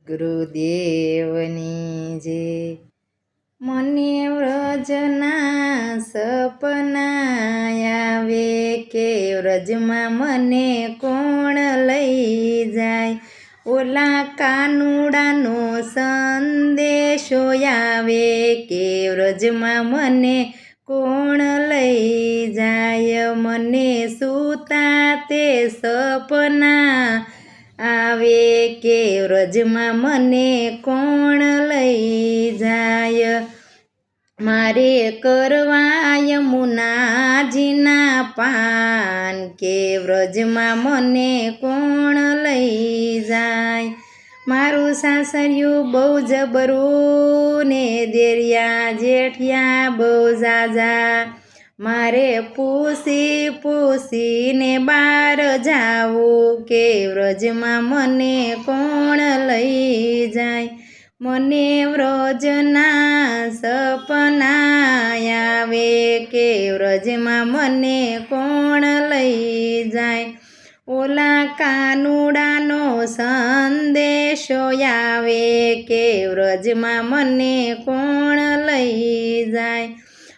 ગુરુદેવની જે મને વ્રજના સપના આવે કે વ્રજમાં મને કોણ લઈ જાય. ઓલા કાનુડાનો સંદેશો આવે કે વ્રજમાં મને કોણ લઈ જાય. મને સૂતા તે સપના આવે કે વ્રજમાં મને કોણ લઈ જાય. મારે કરવા યમુનાજીના પાન કે વ્રજમાં મને કોણ લઈ જાય. મારું સાસરિયું બહુ જબરું ને દેરિયા જેઠિયા બહુ ઝાઝા. મારે પૂછી પૂછીને બાર જાવું કે વ્રજમાં મને કોણ લઈ જાય. મને વ્રજના સપના આવે કે વ્રજમાં મને કોણ લઈ જાય. ઓલા કાનુડાનો સંદેશો આવે કે વ્રજમાં મને કોણ લઈ જાય.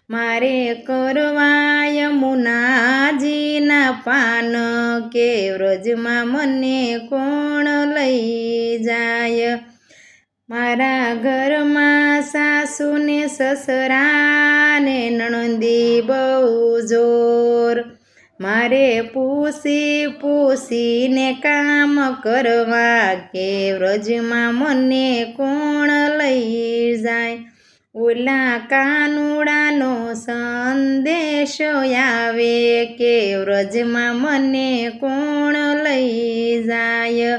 મારે કરવા યમુનાજીના પાન કે વ્રજમાં મને કોણ લઈ જાય. મારા ઘરમાં સાસુને સસરાને નણંદી બહુ જોર. મારે પૂછી પૂછીને કામ કરવા કે વ્રજમાં મને કોણ લઈ જાય. ઓલા કાનુડાનો સંદેશો આવે કે વ્રજમાં મને કોણ લઈ જાય.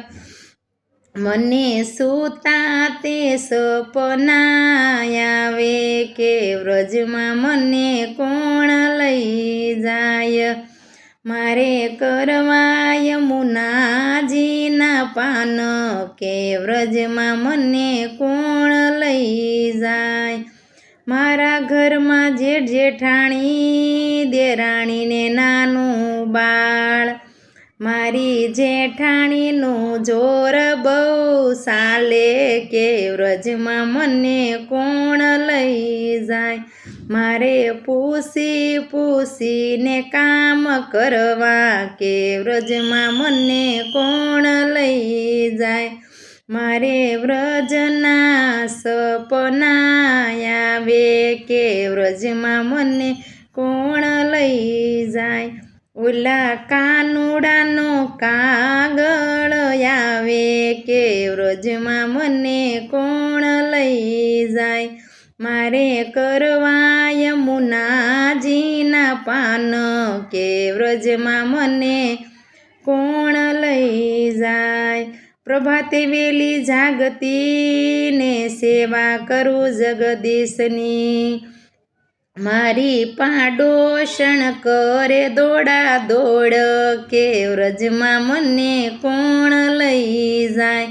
મને સૂતા તે સપના આવે કે વ્રજમાં મને કોણ લઈ જાય. મારે કરવા યમુનાજીના પાન કે વ્રજમાં મને કોણ લઈ જાય. મારા ઘરમાં જેઠ જેઠાણી દેરાણીને નાનું બાળ. મારી જેઠાણીનું જોર બહુ ચાલે કે વ્રજમાં મને કોણ લઈ જાય. મારે પૂછી પૂછીને કામ કરવા કે વ્રજમાં મને કોણ લઈ જાય. મારે વ્રજના સપના આવે કે વ્રજમાં મને કોણ લઈ જાય. ઓલા કાનુડાનો કાગળ આવે કે વ્રજમાં મને કોણ લઈ જાય. મારે કરવા યમુનાજીના પાન કે વ્રજમાં મને કોણ લઈ જાય. પ્રભાતે વેલી જાગતી ને સેવા કરું જગદીશની. મારી પાડોશણ કરે દોડા દોડ કે વ્રજમાં મને કોણ લઈ જાય.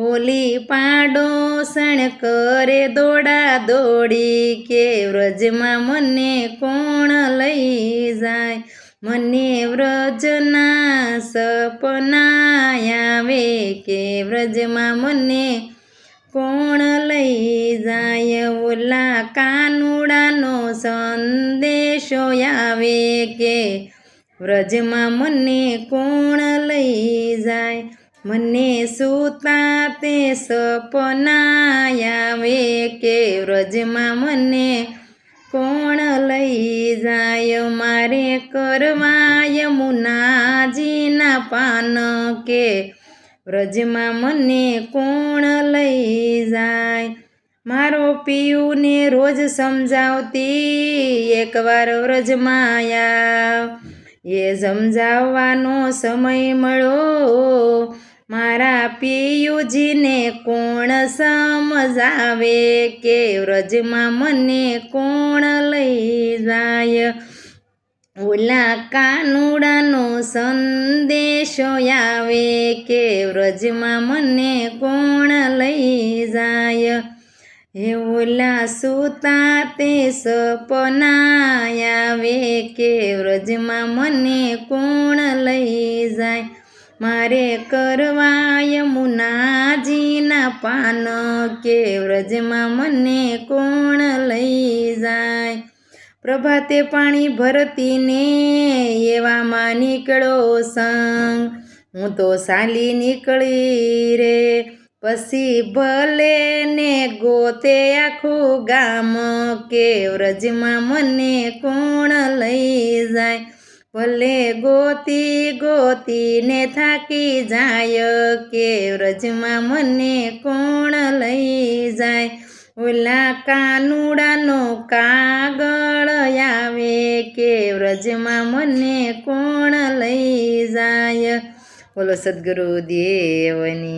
ઓલી પાડોશણ કરે દોડા દોડી કે વ્રજમાં મને કોણ લઈ જાય. મને વ્રજના સપના આવે કે વ્રજમાં મને કોણ લઈ જાય. ઓલા કાનુડાનો સંદેશો આવે કે વ્રજમાં મને કોણ લઈ જાય. મને સૂતા તે સપના આવે કે વ્રજમાં મને કોણ લઈ જાય. મારે કરવા યમુનાજીના પાન કે વ્રજમાં મને કોણ લઈ જાય. મારો પિયુને રોજ સમજાવતી એકવાર વ્રજમાં આવ. એ સમજાવવાનો સમય મળ્યો. મારા પિયુજીને કોણ સમજાવે કે વ્રજમાં મને કોણ લઈ જાય. ઓલા કાનુડાનો સંદેશો આવે કે વ્રજમાં મને કોણ લઈ જાય. હે ઓલા સૂતા તે સપના આવે કે વ્રજમાં મને કોણ લઈ જાય. મારે કરવા યમુનાજીના પાન કે વ્રજમાં મને કોણ લઈ જાય. પ્રભાતે પાણી ભરતીને એવામાં નીકળ્યો સંગ, હું તો ચાલી નીકળી રે. પછી ભલે ને ગોતે આખું ગામ કે વ્રજમાં મને કોણ લઈ જાય. ભલે ગોતી ગોતીને થાકી જાય કે વ્રજમાં મને કોણ લઈ જાય. ઓલા કાનુડાનો કાગળ આવે કે વ્રજમાં મને કોણ લઈ જાય. બોલો સદ્ગુરુ દેવની.